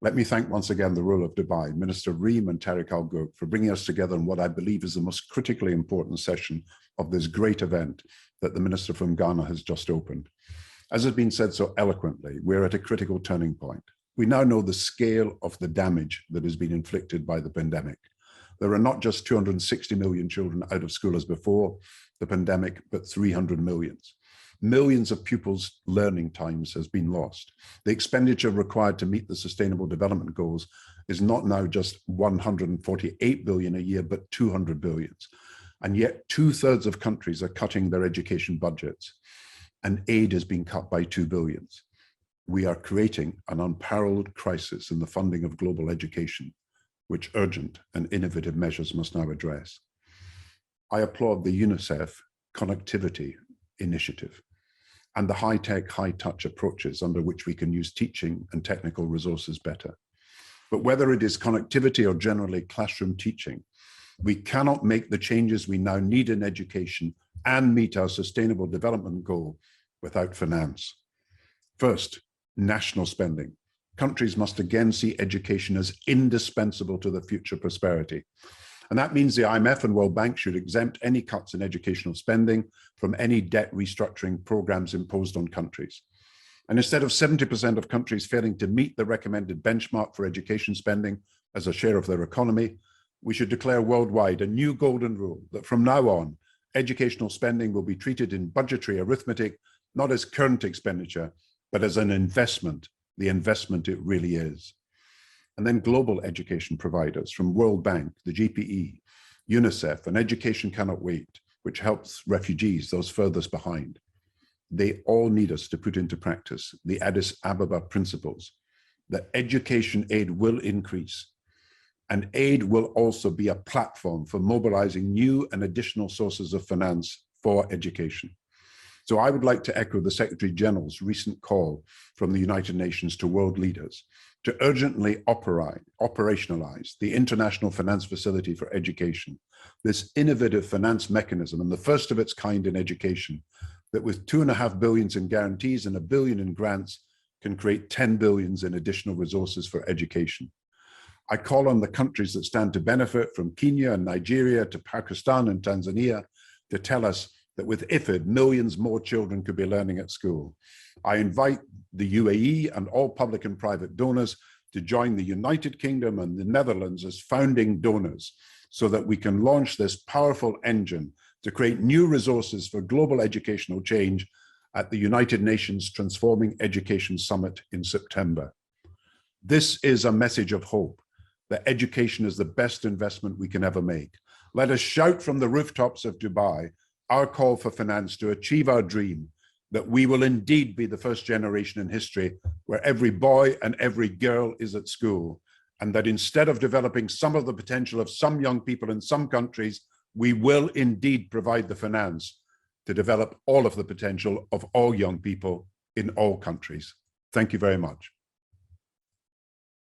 Let me thank once again the ruler of Dubai, Minister Reem and Tariq Al Ghouk, for bringing us together in what I believe is the most critically important session of this great event that the Minister from Ghana has just opened. As has been said so eloquently, we're at a critical turning point. We now know the scale of the damage that has been inflicted by the pandemic. There are not just 260 million children out of school as before the pandemic, but 300 million. Millions of pupils' learning times has been lost. The expenditure required to meet the Sustainable Development Goals is not now just 148 billion a year, but 200 billion. And yet 2/3 of countries are cutting their education budgets, and aid is being cut by 2 billion. We are creating an unparalleled crisis in the funding of global education, which urgent and innovative measures must now address. I applaud the UNICEF Connectivity Initiative and the high-tech, high-touch approaches under which we can use teaching and technical resources better. But whether it is connectivity or generally classroom teaching, we cannot make the changes we now need in education and meet our Sustainable Development Goal without finance. First, national spending. Countries must again see education as indispensable to the future prosperity. And that means the IMF and World Bank should exempt any cuts in educational spending from any debt restructuring programs imposed on countries. And instead of 70% of countries failing to meet the recommended benchmark for education spending as a share of their economy, we should declare worldwide a new golden rule that from now on, educational spending will be treated in budgetary arithmetic, not as current expenditure, but as an investment, the investment it really is. And then global education providers from World Bank, the GPE, UNICEF, and Education Cannot Wait, which helps refugees, those furthest behind. They all need us to put into practice the Addis Ababa principles that education aid will increase, and aid will also be a platform for mobilizing new and additional sources of finance for education. So I would like to echo the Secretary General's recent call from the United Nations to world leaders to urgently operationalize the International Finance Facility for Education, this innovative finance mechanism and the first of its kind in education, that with $2.5 billion in guarantees and $1 billion in grants can create $10 billion in additional resources for education. I call on the countries that stand to benefit, from Kenya and Nigeria to Pakistan and Tanzania, to tell us that with IFID, millions more children could be learning at school. I invite the UAE and all public and private donors to join the United Kingdom and the Netherlands as founding donors so that we can launch this powerful engine to create new resources for global educational change at the United Nations Transforming Education Summit in September. This is a message of hope that education is the best investment we can ever make. Let us shout from the rooftops of Dubai our call for finance to achieve our dream that we will indeed be the first generation in history where every boy and every girl is at school, and that instead of developing some of the potential of some young people in some countries, we will indeed provide the finance to develop all of the potential of all young people in all countries. Thank you very much.